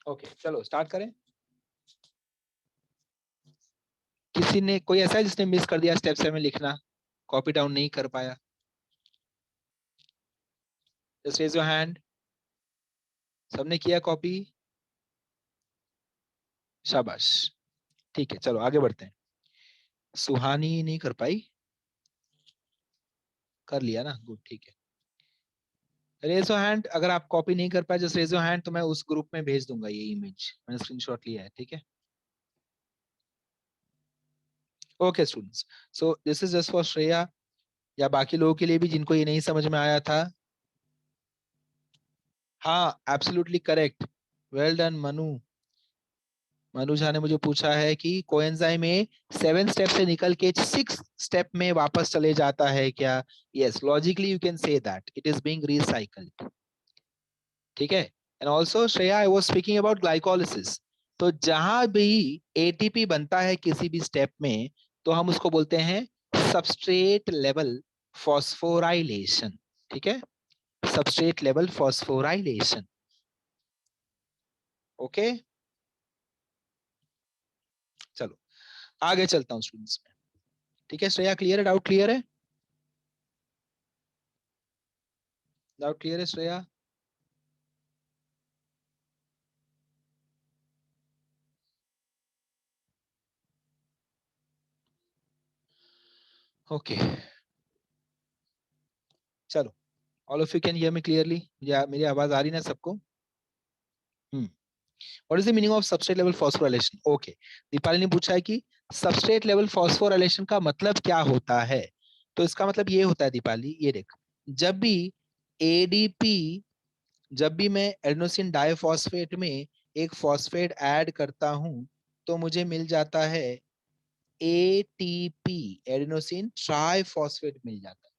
Okay चलो start करें। किसी ने, कोई ऐसा है जिसने मिस कर दिया स्टेप 7 लिखना, कॉपी डाउन नहीं कर पाया? Just raise your hand. सबने किया कॉपी? शाबाश। ठीक है चलो आगे बढ़ते हैं। सुहानी नहीं कर पाई? कर लिया ना, गुड ठीक है। रेज योर हैंड अगर आप कॉपी नहीं कर पाए, जस्ट रेज योर हैंड, तो मैं उस ग्रुप में भेज दूंगा ये इमेज, मैंने स्क्रीनशॉट लिया है, ठीक है। Okay students, so this is just for Shreya, या बाकी लोगों के लिए भी जिनको ये नहीं समझ में आया था। हाँ absolutely correct, well done Manu. Manu Jha ने मुझे पूछा है कि कोएंजाइम में 7 स्टेप से निकल के 6 स्टेप में वापस चले जाता है क्या? Yes, logically you can say that it is being recycled, ठीक है। And also Shreya, I was speaking about glycolysis. तो जहां भी एटीपी बनता है किसी भी स्टेप में, तो हम उसको बोलते हैं सबस्ट्रेट लेवल फॉस्फोराइलेशन, ठीक है, सबस्ट्रेट लेवल फॉस्फोराइलेशन। ओके चलो आगे चलता हूँ स्टूडेंट्स में, ठीक है। श्रेया क्लियर है? डाउट क्लियर है? डाउट क्लियर है श्रेया? ओके चलो, all of you can hear me clearly? मेरी आवाज आ रही ना सबको? What is the meaning of substrate level phosphorylation? Okay, Deepali ने पूछा है कि सबस्ट्रेट लेवल फॉस्फोराइलेशन का मतलब क्या होता है। तो इसका मतलब ये होता है दीपाली, ये देख, जब भी एडीपी, जब भी मैं एडेनोसिन डाइफॉस्फेट में एक फॉस्फेट ऐड करता हूं, तो मुझे मिल जाता है एटीपी, एडेनोसिन ट्राइफॉस्फेट मिल जाता है,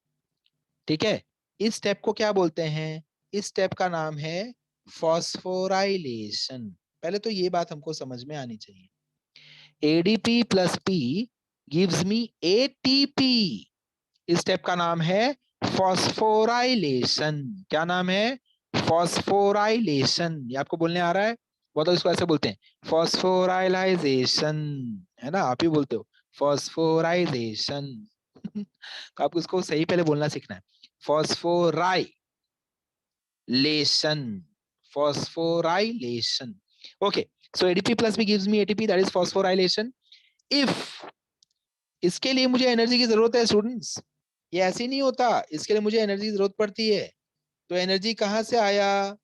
ठीक है। इस स्टेप को क्या बोलते हैं? इस स्टेप का नाम है फॉस्फोराइलेशन। पहले तो ये बात हमको समझ में आनी चाहिए, ADP plus P gives me ATP, इस स्टेप का नाम है फॉस्फोराइलेशन। क्या नाम है? फॉस्फोराइलेशन। ये आपको बोलने आ रहा है? मतलब इसको ऐसे बोलते हैं, फॉस्फोराइलाइजेशन, है ना, आप ही बोलते हो फॉस्फोराइजेशन। तो आपको इसको सही पहले बोलना सीखना है, phosphorylation, phosphorylation. Okay, so ADP plus B gives me ATP, that is phosphorylation. If इसके लिए मुझे एनर्जी की जरूरत है स्टूडेंट्स, ये ऐसे नहीं होता, इसके लिए मुझे एनर्जी की जरूरत पड़ती है। तो एनर्जी कहां से आया?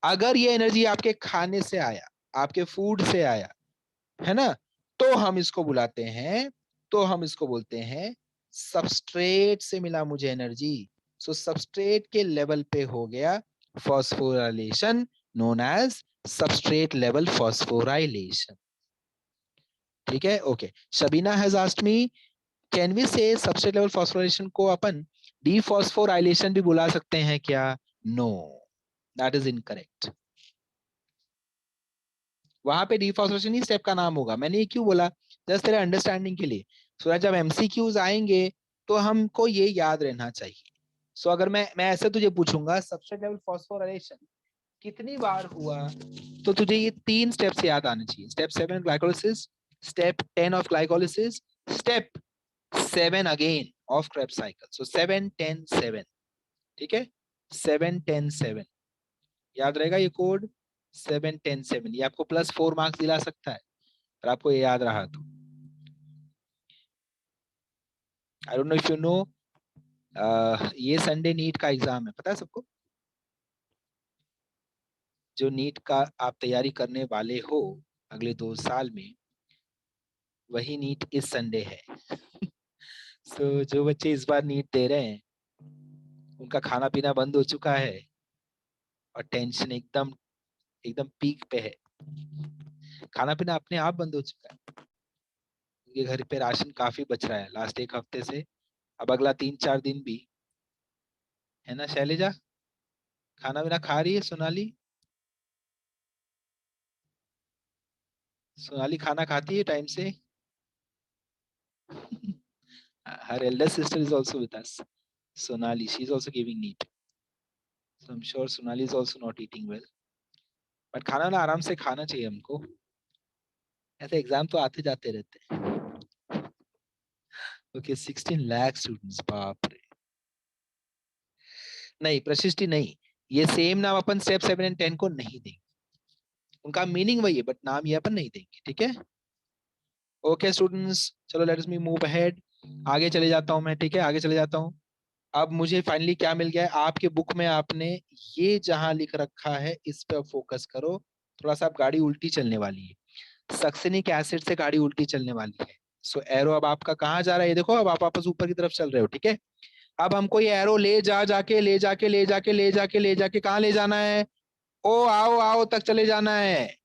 अगर ये एनर्जी आपके खाने से आया, आपके फूड से आया, है ना, तो हम इसको बुलाते हैं, तो हम इसको बोलते हैं सबस्ट्रेट से मिला मुझे एनर्जी। सो सबस्ट्रेट के लेवल पे हो गया phosphorylation, known as substrate level phosphorylation, ठीक है। Okay, Shabina has asked me, can we say substrate level phosphorylation को अपन डीफॉस्फोराइलेशन भी बुला सकते हैं क्या? No, that is incorrect. वहां पे डीफॉस्फोरेशन ही स्टेप का नाम होगा। मैंने ये क्यों बोला? जस्ट तेरे अंडरस्टैंडिंग के लिए, सो जब एमसीक्यूज आएंगे तो हमको ये याद रहना चाहिए। सो अगर मैं ऐसे तुझे पूछूंगा सबस्ट्रेट लेवल फॉस्फोराइलेशन कितनी बार हुआ, तो तुझे ये 3 स्टेप्स याद आने चाहिए, step 7 glycolysis, step 10 of glycolysis, step 7 again of Krebs cycle. सो 7 10 7, ठीक है, 7 10 7 याद रहेगा ये कोड, 7 10 7। ये आपको +4 मार्क्स दिला सकता है अगर आपको ये याद रहा तो। I don't know if you know, ये संडे नीट का एग्जाम है, पता है सबको? जो नीट का आप तैयारी करने वाले हो अगले 2 साल में, वही नीट इस संडे है। सो जो बच्चे इस बार नीट दे रहे हैं, उनका खाना पीना बंद हो चुका है और टेंशन एकदम एकदम पीक पे है। खाना पीना अपने आप बंद हो चुका है, उनके घर पे राशन काफी बच रहा है लास्ट 1 हफ्ते से, अब अगला 3 4 दिन भी, है ना शैलेजा? खाना पीना खा रही है सोनाली? सोनाली खाना खाती है टाइम से? Her elder sister is also with us, Sonali. She is also giving NEET. So I'm sure Sonali is also not eating well. But खाना ना आराम से खाना चाहिए हमको, ऐसे एग्जाम तो आते जाते रहते हैं। ओके 16 लाख स्टूडेंट्स, बाप रे। नहीं प्रशिष्टि नहीं, ये सेम नाम अपन स्टेप 7 एंड 10 को नहीं देंगे, उनका मीनिंग वही है बट नाम ये अपन नहीं देंगे, ठीक है। ओके स्टूडेंट्स, चलो let us me move ahead, आगे चले जाता हूँ मैं, ठीक है, आगे चले जाता हूँ। अब मुझे फाइनली क्या मिल गया है, आपके बुक में आपने ये जहां लिख रखा है इस पे फोकस करो, थोड़ा सा अब गाड़ी उल्टी चलने वाली है, सक्सेनिक एसिड से गाड़ी उल्टी चलने वाली है। सो एरो अब आपका कहाँ जा रहा है, ये देखो अब आप वापस ऊपर की तरफ चल रहे हो, ठीक है। अब हमको ये एरो ले जाके ले जाके ले जाके ले जाके ले जाके कहाँ ले जाना है, ओ आओ आओ तक चले जाना है,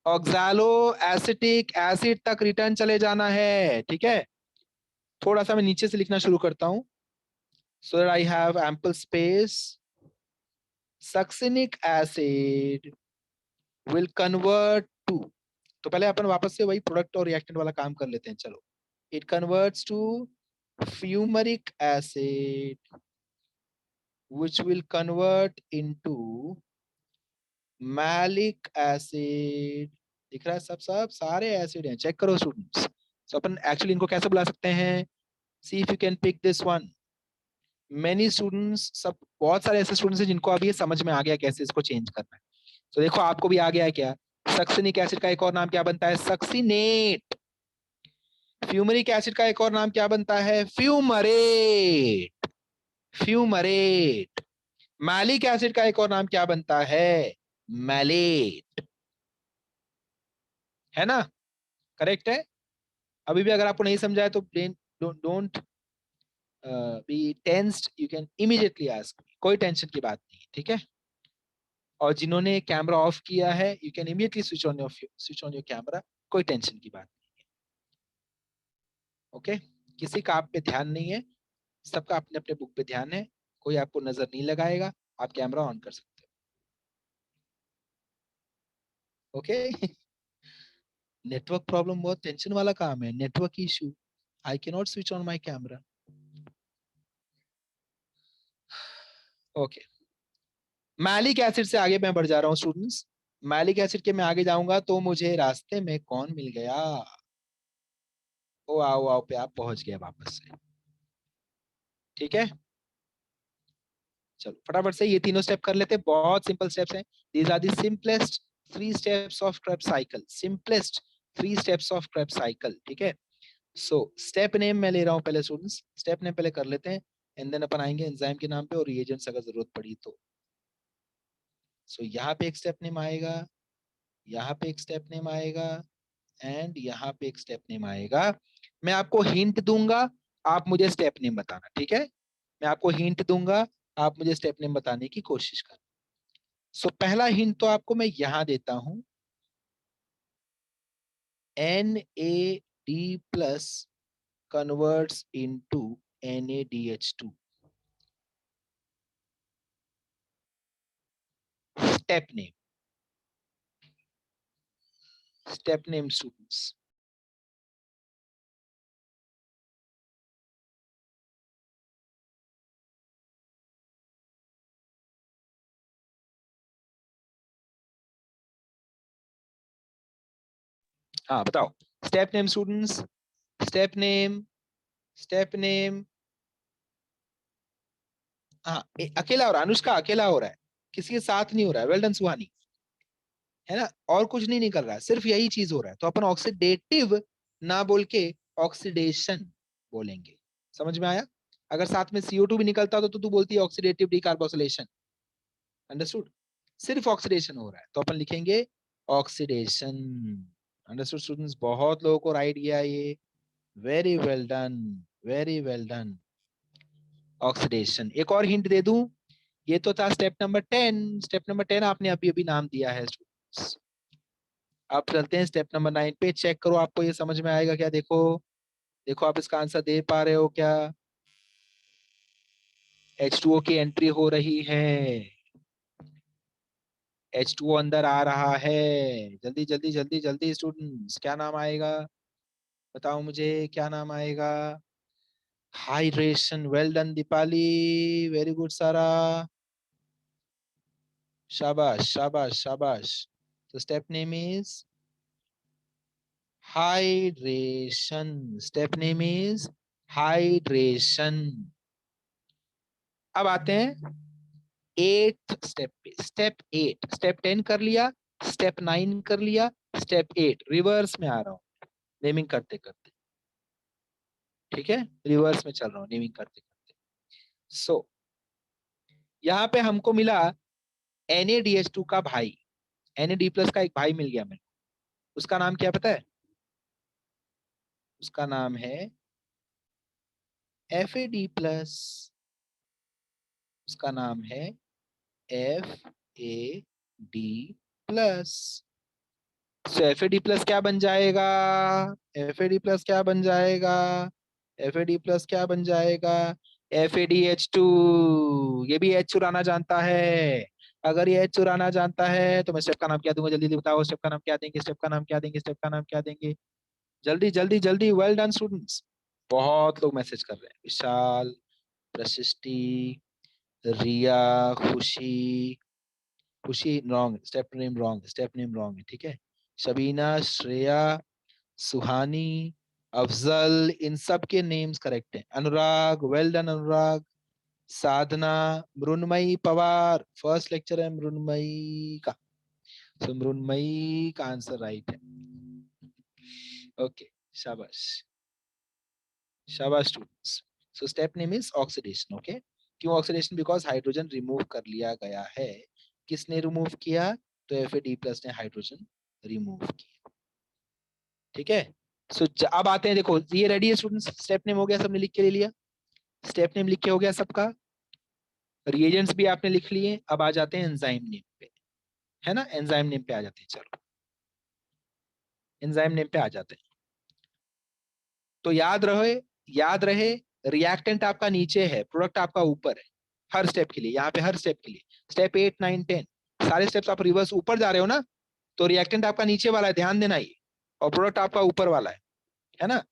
ऑक्सैलो एसिटिक एसिड तक रिटर्न चले जाना है, ठीक है। थोड़ा सा मैं नीचे से लिखना शुरू करता हूँ, so that I have ample space. Succinic acid will convert to, तो पहले अपन वापस से वही प्रोडक्ट और रिएक्टेंट वाला काम कर लेते हैं, चलो। It converts to fumaric acid, which will convert into malic acid। दिख रहा है, सब सब सारे एसिड हैं, चेक करो स्टूडेंट्स। तो अपन एक्चुअली इनको कैसे बुला सकते हैं, see if you can pick this one. Many students, सब बहुत सारे ऐसे स्टूडेंट्स हैं जिनको अभी ये समझ में आ गया कैसे इसको चेंज करना है। तो देखो आपको भी आ गया है क्या, सक्सिनिक एसिड का एक और नाम क्या बनता है, सक्सिनेट। फ्यूमरिक एसिड का एक और नाम क्या बनता है, फ्यूमरेट, फ्यूमरेट। मैलिक एसिड का एक और नाम क्या बनता है, मैलेट, है ना, करेक्ट है। अभी भी अगर आपको नहीं समझा है तो don't be tensed, you can immediately ask, कोई टेंशन की बात नहीं है, ठीक है। और जिन्होंने कैमरा ऑफ किया है, you can immediately switch on your camera, कोई टेंशन की बात नहीं है, ओके। किसी का आप पे ध्यान नहीं है, सबका अपने अपने बुक पे ध्यान है, कोई आपको नजर नहीं लगाएगा, आप कैमरा ऑन कर सकते हो, ओके। नेटवर्क प्रॉब्लम बहुत टेंशन वाला काम है, network issue, I can not switch on my camera, okay. Malic acid से आगे मैं बढ़ जा रहा हूँ स्टूडेंट्स, मैलिक एसिड के मैं आगे जाऊंगा तो मुझे रास्ते में कौन मिल गया, ओ आओ आओ पे आप पहुंच गए वापस से, ठीक है। चलो फटाफट से ये तीनों स्टेप कर लेते हैं, बहुत सिंपल स्टेप्स हैं। These are the simplest 3 steps of Krebs cycle, simplest 3 steps of Krebs cycle, ठीक है। सो स्टेप नेम मैं ले रहा हूँ पहले स्टूडेंट्स, स्टेप नेम पहले कर लेते हैं, एंड देन अपन आएंगे एंजाइम के नाम पे और रिएजेंट्स अगर जरूरत पड़ी तो। सो यहाँ पे एक स्टेप नेम आएगा, यहाँ पे एक स्टेप नेम आएगा, एंड यहाँ पे एक स्टेप नेम आएगा। मैं आपको हिंट दूंगा, आप मुझे स्टेप नेम बताना, ठीक है। मैं आपको हिंट दूंगा, आप मुझे स्टेप नेम बताने की कोशिश करना। सो पहला हिंट तो आपको मैं यहां देता हूं, NAD plus converts into NADH2, step name, step name students. हाँ बताओ, step name students, step name, step name. हाँ अकेला हो रहा है, अनुष्का अकेला हो रहा है, किसी के साथ नहीं हो रहा है, वेल डन सुहानी, है ना, और कुछ नहीं निकल रहा है, सिर्फ यही चीज हो रहा है, तो अपन ऑक्सीडेटिव ना बोल के ऑक्सीडेशन बोलेंगे, समझ में आया। अगर साथ में CO2 भी निकलता तो तू बोलती है ऑक्सीडेटिव डिकार्बोक्सिलेशन, अंडरस्टूड। सिर्फ ऑक्सीडेशन हो रहा है तो अपन लिखेंगे ऑक्सीडेशन, अंडरस्टूड स्टूडेंट्स। बहुत लोगों को राइट किया ये, very well done, very well done, oxidation. एक और हिंट दे दूं, ये तो था स्टेप नंबर 10, स्टेप नंबर 10 आपने अभी अभी नाम दिया है स्टूडेंट्स। अब चलते हैं स्टेप नंबर 9 पे, चेक करो आपको ये समझ में आएगा क्या, देखो देखो आप इसका आंसर दे पा रहे हो क्या, H2O की एंट्री हो रही है, H2O अंदर आ रहा है, जल्दी जल्दी जल्दी जल्दी स्टूडेंट्स, क्या नाम आएगा, बताओ मुझे क्या नाम आएगा, hydration, well done Deepali, very good सारा, शाबाश शाबाश शाबाश। तो step name is hydration. Step name is hydration. अब आते हैं 8th स्टेप पे। स्टेप 8, स्टेप 10 कर लिया, स्टेप 9 कर लिया, स्टेप 8 रिवर्स में आ रहा हूं नेमिंग करते करते। ठीक है, रिवर्स में चल रहा हूँ नेमिंग करते करते। सो यहाँ पे हमको मिला NaDH2 का भाई, Na+ का एक भाई मिल गया मेरे को। उसका नाम क्या पता है? उसका नाम है FAD+। उसका नाम है FAD+। सो FAD+ क्या बन जाएगा? FAD+ क्या बन जाएगा? FAD+ क्या बन जाएगा? FADH2। ये भी H चुराना जानता है। अगर ये H चुराना जानता है तो मैं स्टेप का नाम क्या दूंगा? जल्दी जल्दी बताओ, स्टेप का नाम क्या देंगे? स्टेप का नाम क्या देंगे? स्टेप का नाम क्या देंगे? जल्दी जल्दी जल्दी। Well done students. बहुत लोग मैसेज कर रहे हैं। विशाल, प्रशिष्टि, रिया, खुशी। खुशी wrong, step name wrong, step name wrong है। ठीक है, शबीना, श्रेया, सुहानी, अफजल, इन सब के नेम्स करेक्ट हैं। अनुराग, वेल डन अनुराग। साधना, मृण्मयी पवार, फर्स्ट लेक्चर है मृण्मयी का। तो मृण्मयी का आंसर राइट है। ओके, शाबाश शाबाश students. So step name is oxidation. Okay, क्यों ऑक्सीडेशन? बिकॉज हाइड्रोजन रिमूव कर लिया गया है। किसने रिमूव किया? तो FAD+ ने हाइड्रोजन रिमूव किया। ठीक है, सो अब आते हैं, देखो ये रेडी है स्टूडेंट्स। स्टेप नेम हो गया, सबने लिख के ले लिया। स्टेप नेम लिख के हो गया सबका। रिएजेंट्स भी आपने लिख लिए। अब आ जाते हैं एंजाइम नेम पे, है ना? एंजाइम नेम पे आ जाते हैं। चलो एंजाइम नेम पे आ जाते हैं। तो याद रहे रिएक्टेंट आपका नीचे है, प्रोडक्ट आपका ऊपर है। हर स्टेप के लिए, यहाँ पे हर स्टेप के लिए, स्टेप 8 9 10 सारे स्टेप्स आप रिवर्स ऊपर जा रहे हो ना, तो रिएक्टेंट आपका नीचे वाला है, ध्यान देना ये। और प्रोडक्ट आपका ऊपर वाला है ना?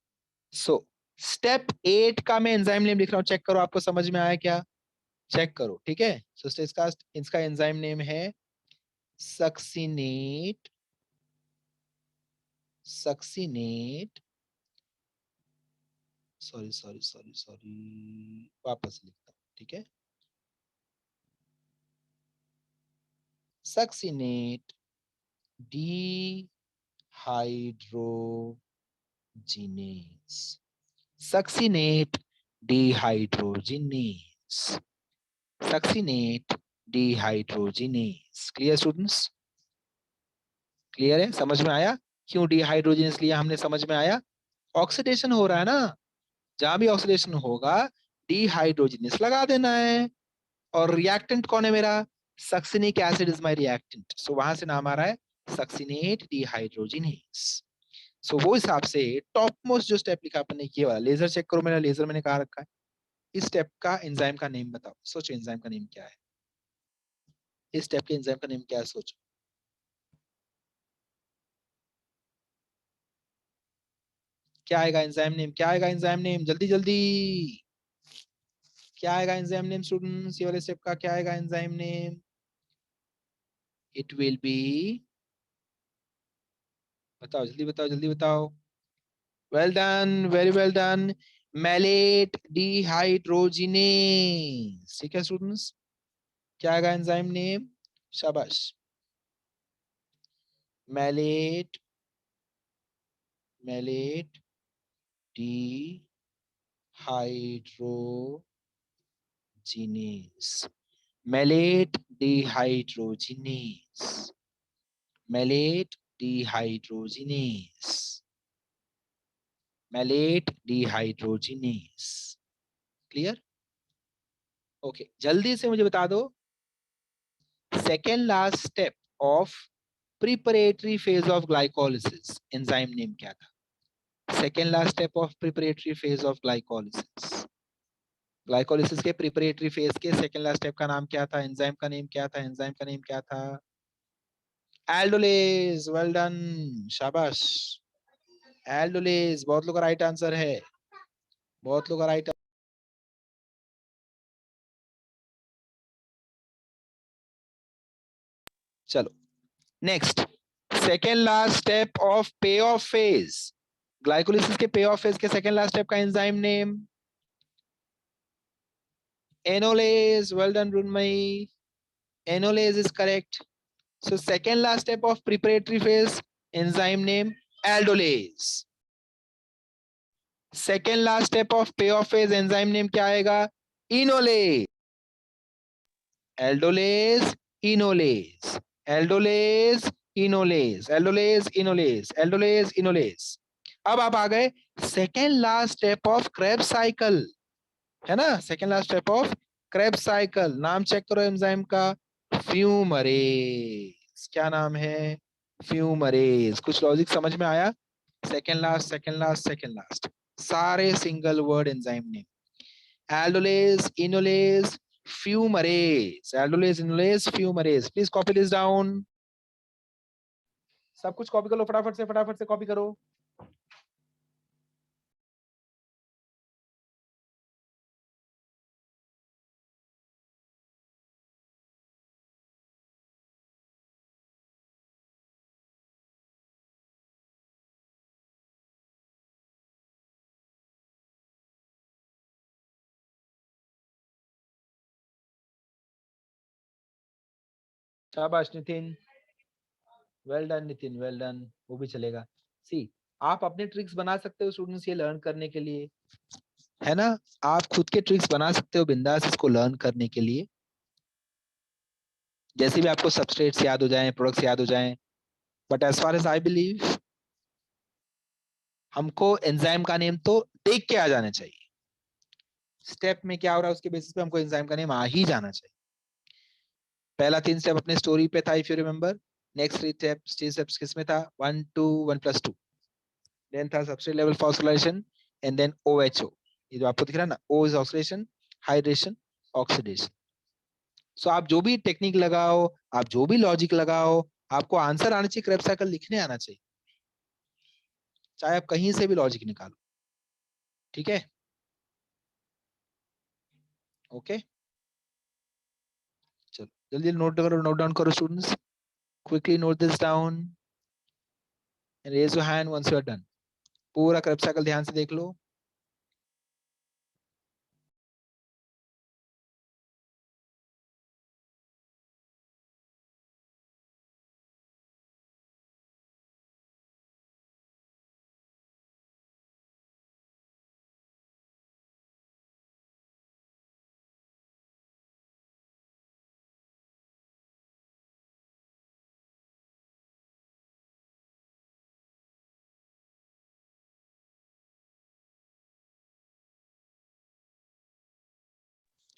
सो स्टेप 8 का मैं एंजाइम नेम लिख रहा हूँ, चेक करो आपको समझ में आया क्या? चेक करो। ठीक है, सो इसका इसका एंजाइम नेम है succinate. Succinate, sorry sorry sorry sorry, वापस लिखता हूँ। ठीक है, succinate dehydrogenase. Succinate dehydrogenase. Succinate dehydrogenase. Clear students? Clear है? समझ में आया क्यों डिहाइड्रोजिनेज लिया हमने? समझ में आया? ऑक्सीडेशन हो रहा है ना, जहां भी ऑक्सीडेशन होगा डिहाइड्रोजिनेज लगा देना है। और रिएक्टेंट कौन है मेरा? Succinic acid is my reactant. So वहां से नाम आ रहा है सक्सिनेट डिहाइड्रोजिनेज। सो वो हिसाब से टॉप मोस्ट जो स्टेप लिखा आपने ये वाला, लेजर चेक करो, मेरा लेजर मैंने कहा रखा है। इस स्टेप का एंजाइम का नेम बताओ, सोचो एंजाइम का नेम क्या है? इस स्टेप के एंजाइम का नेम क्या है? सोचो क्या आएगा एंजाइम नेम? क्या आएगा एंजाइम नेम? जल्दी जल्दी, क्या आएगा एंजाइम नेम स्टूडेंट्स? ये वाले स्टेप का क्या आएगा enzyme name? It will be, बताओ जल्दी बताओ जल्दी बताओ। Well done, very well done. Malate dehydrogenase. ठीक है स्टूडेंट्स, क्या आएगा एंजाइम नेम? शाबाश, malate, malate dehydrogenase. Malate dehydrogenase. Malate dehydrogenase. Malate dehydrogenase. Clear? Okay, जल्दी से मुझे बता दो second last step of preparatory phase of glycolysis, enzyme name क्या था? Second last step of preparatory phase of glycolysis. Glycolysis के preparatory phase के second last step का नाम क्या था? एंजाइम का नेम क्या था? एंजाइम का नेम क्या था? एल्डोलेज। वेल डन, शाबाश। एल्डोलेज बहुत लोग का राइट आंसर है, बहुत लोग का राइट चलो next, second last step of pay off phase. Glycolysis के पे ऑफ फेज के सेकेंड लास्ट स्टेप का enzyme name enolase. Well done Runmayi, enolase is correct. So second last step of preparatory phase, enzyme name aldolase. Second last step of payoff phase, enzyme name क्या आएगा? Enolase. Aldolase, enolase. Aldolase, enolase. Aldolase, enolase. Aldolase, enolase. अब आप आ गए second last step of Krebs cycle, है ना? Second last step of Krebs cycle, नाम check करो एंजाइम का, फ्यूमरेज। क्या नाम है? फ्यूमरेज। कुछ लॉजिक समझ में आया? Second last, second last, second last, सारे single word enzyme name, aldolase, enolase, fumarase, aldolase, enolase, fumarase। Please copy this down. सब कुछ कॉपी कर लो फटाफट से कॉपी करो। शाबाश Nitin, well done Nitin, well done, वो भी चलेगा। सी, आप अपने ट्रिक्स बना सकते हो स्टूडेंट्स ये लर्न करने के लिए, है ना? आप खुद के ट्रिक्स बना सकते हो बिंदास इसको लर्न करने के लिए। जैसे भी आपको सबस्ट्रेट्स याद हो जाएं, प्रोडक्ट्स याद हो जाएं, but as far as I believe हमको एंजाइम का नेम तो देख के आ जाना चाहिए। स्टेप में क्या हो रहा है उसके बेसिस पे हमको एंजाइम का नेम आ ही जाना चाहिए। पहला 3 स्टेप अपने स्टोरी पे था, if you remember. Next 3 steps किसमें था? 1 2 1+2। देन था substrate level phosphorylation and then OHO। ये जो आपको दिख रहा है ना, O is oxidation, hydration, oxidation. So आप जो भी टेक्निक लगाओ, आप जो भी लॉजिक लगाओ, आपको आंसर आना चाहिए, क्रेब्स साइकिल लिखने आना चाहिए, चाहे आप कहीं से भी लॉजिक निकालो। ठीक है? ओके, चलो जल्दी नोट डाउन करो students, quickly note this down and raise your hand once you are done. पूरा क्रेब्स साइकिल ध्यान से देख लो।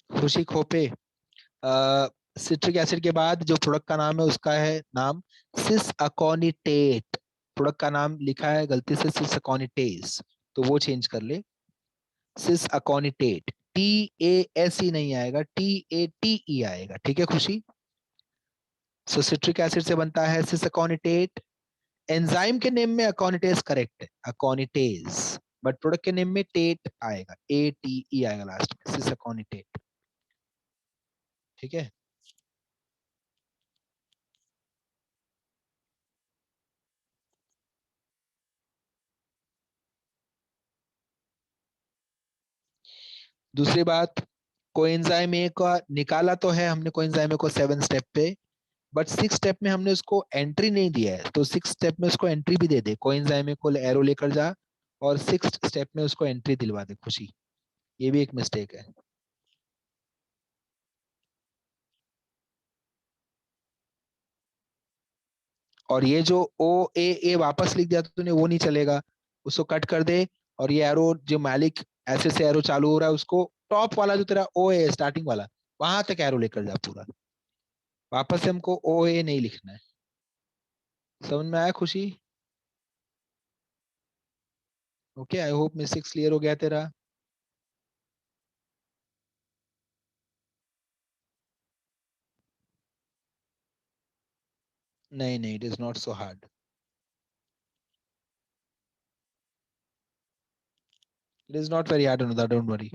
खुशी खोपे, सिट्रिक एसिड के बाद जो प्रोडक्ट का नाम है उसका है नाम सिस अकोनिटेट। प्रोडक्ट का नाम लिखा है गलती से सिस अकोनिटेस, तो वो चेंज कर ले, सिस अकोनिटेट। TASE नहीं आएगा, TATE आएगा। ठीक है खुशी? सो सिट्रिक एसिड से बनता है सिस अकोनिटेट। एंजाइम के नेम में अकोनिटेस करेक्ट है, अकोनिटेस, बट प्रोडक्ट के नेम में टेट आएगा, ATE आएगा लास्ट में, सिस अकोनिटेट। ठीक है? दूसरी बात, कोएंजाइम ए का निकाला तो है हमने कोएंजाइम ए को 7 स्टेप पे, बट 6 स्टेप में हमने उसको एंट्री नहीं दिया है, तो 6 स्टेप में उसको एंट्री भी दे दे। कोएंजाइम ए को एरो लेकर जा और 6 स्टेप में उसको एंट्री दिलवा दे खुशी, ये भी एक मिस्टेक है। और ये जो OAA वापस लिख दिया तूने वो नहीं चलेगा, उसको कट कर दे। और ये एरो जो मैलिक ऐसे से एरो चालू हो रहा है उसको टॉप वाला जो तेरा OA स्टार्टिंग वाला वहां तक एरो लेकर जा पूरा, वापस से हमको OA नहीं लिखना है। समझ में आया खुशी? Okay, I hope mistakes clear हो गया तेरा। नहीं नहीं, it is not so hard, it is not very hard, don't worry.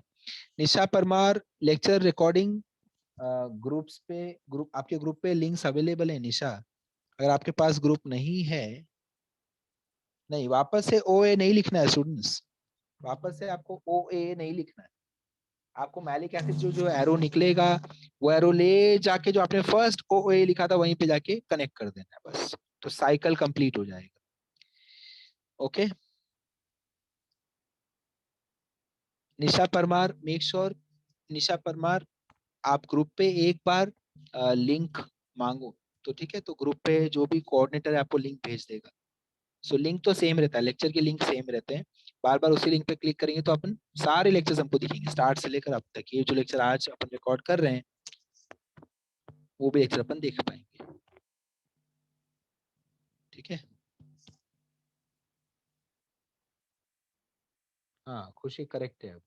Nisha Parmar, lecture recording groups पे, ग्रुप आपके ग्रुप पे लिंक्स अवेलेबल है निशा, अगर आपके पास ग्रुप नहीं है, नहीं वापस से OA नहीं लिखना है स्टूडेंट्स, वापस से आपको OA नहीं लिखना है। आपको मैलिक एसिड जो जो एरो निकलेगा वो एरो ले जाके जो आपने फर्स्ट OA लिखा था वहीं पे जाके कनेक्ट कर देना है बस, तो साइकिल कंप्लीट हो जाएगा। ओके निशा परमार, मेक श्योर निशा परमार आप ग्रुप पे एक बार लिंक मांगो तो ठीक है, तो ग्रुप पे जो भी कोऑर्डिनेटर है आपको लिंक भेज देगा। सो लिंक तो सेम रहता है, लेक्चर के लिंक सेम रहते हैं, बार बार उसी लिंक पे क्लिक करेंगे तो अपन सारे लेक्चर्स हमको दिखेंगे स्टार्ट से लेकर अब तक। ये जो लेक्चर आज अपन रिकॉर्ड कर रहे हैं वो भी लेक्चर अपन देख पाएंगे। ठीक है हाँ खुशी करेक्ट है।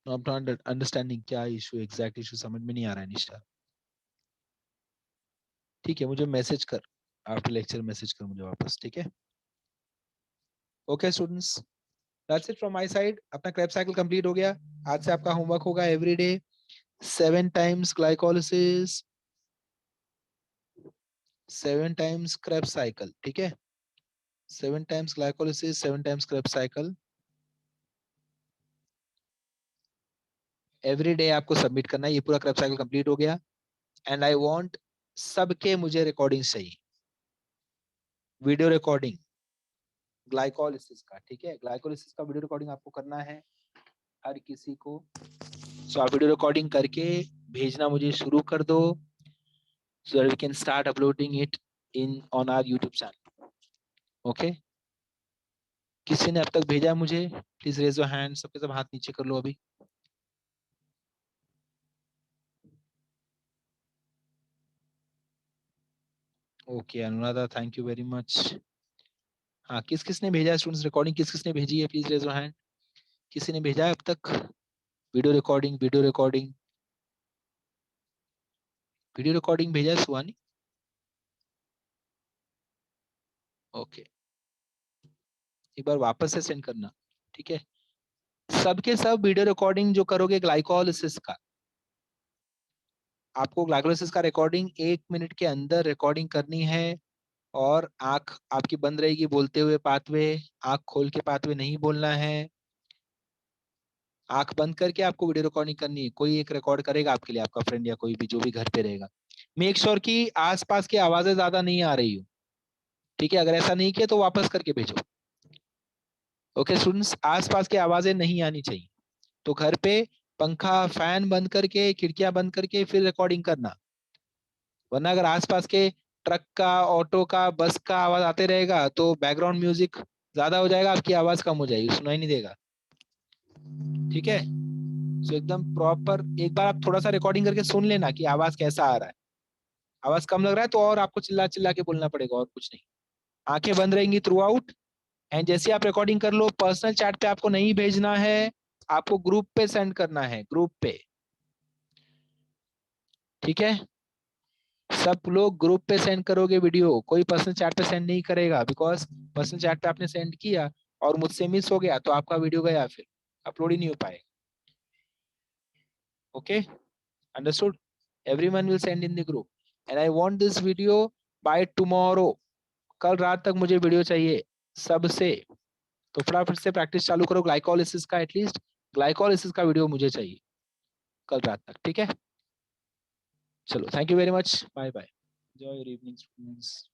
अब नॉट अंडरस्टैंडिंग क्या इशू, एग्जैक्ट इशू समझ में नहीं आ रहा है निशा। ठीक है मुझे मैसेज कर, आफ्टर लेक्चर मैसेज कर मुझे वापस, ठीक है। Okay students that's it from my side, अपना क्रेब साइकिल कंप्लीट हो गया। आज से आपका होमवर्क होगा everyday 7 times glycolysis, 7 times Krebs cycle, ठीक है। 7 times glycolysis, 7 times Krebs cycle every day आपको सबमिट करना है। ये पूरा क्रेब साइकिल कंप्लीट हो गया एंड आई वांट सबके मुझे रिकॉर्डिंग चाहिए, वीडियो रिकॉर्डिंग ग्लाइकोलिसिस का, ठीक है। ग्लाइकोलिसिस का वीडियो रिकॉर्डिंग आपको करना है हर किसी को। सो आप वीडियो रिकॉर्डिंग करके भेजना मुझे शुरू कर दो, so that we can start uploading it in on our YouTube channel. Okay? किसी ने अब तक भेजा मुझे? प्लीज रेज योर हैंड, सबके सब हाथ नीचे कर लो अभी। Okay Anuradha thank you very much. हाँ किस किस ने भेजा स्टूडेंट्स रिकॉर्डिंग, किस किस ने भेजी है प्लीज रेज योर हैंड। किसी ने भेजा है अब तक video recording, video recording, video recording भेजा है सुहानी? ओके एक बार वापस से सेंड करना, ठीक है। सबके सब वीडियो रिकॉर्डिंग जो करोगे ग्लाइकोलिसिस का, आपको ग्लाइकोलिसिस का रिकॉर्डिंग 1 मिनट के अंदर रिकॉर्डिंग करनी है। और आंख आपकी बंद रहेगी बोलते हुए पाथवे, आंख खोल के पाथवे नहीं बोलना है। आंख बंद करके आपको वीडियो रिकॉर्डिंग करनी है, कोई एक रिकॉर्ड करेगा आपके लिए, आपका फ्रेंड या कोई भी जो भी घर पे रहेगा। मेक श्योर कि आसपास की आवाजें ज्यादा नहीं आ रही हो, ठीक है। अगर ऐसा नहीं किया तो वापस करके भेजो। ओके स्टूडेंट्स आसपास की आवाजें नहीं आनी चाहिए, तो घर पे पंखा फैन बंद करके खिड़कियां बंद करके फिर रिकॉर्डिंग करना। वरना अगर आसपास के ट्रक का, ऑटो का, बस का आवाज आते रहेगा तो बैकग्राउंड म्यूजिक ज्यादा हो जाएगा, आपकी आवाज कम हो जाएगी, सुनाई नहीं देगा, ठीक है। सो एकदम प्रॉपर एक बार आप थोड़ा सा रिकॉर्डिंग करके सुन लेना कि आवाज कैसा आ रहा है। आवाज कम लग रहा है तो और आपको चिल्ला चिल्ला के बोलना पड़ेगा, और कुछ नहीं। आंखें बंद रहेंगी थ्रू आउट। एंड जैसे आप रिकॉर्डिंग कर लो पर्सनल चैट पे आपको नहीं भेजना है, आपको ग्रुप पे सेंड करना है, ग्रुप पे, ठीक है। सब लोग ग्रुप पे सेंड करोगे वीडियो, कोई पर्सनल चैट पे सेंड नहीं करेगा, बिकॉज पर्सनल चैट पे आपने सेंड किया और मुझसे मिस हो गया तो आपका वीडियो गया, फिर अपलोड ही नहीं हो पाएगा। Okay understood, everyone will send in the group and I want this video by tomorrow. कल रात तक मुझे वीडियो चाहिए सबसे, तो फटाफट से प्रैक्टिस चालू करो ग्लाइकोलिसिस का, एटलीस्ट ग्लाइकोलिसिस का वीडियो मुझे चाहिए कल रात तक, ठीक है। चलो thank you very much, bye bye, enjoy your evening students.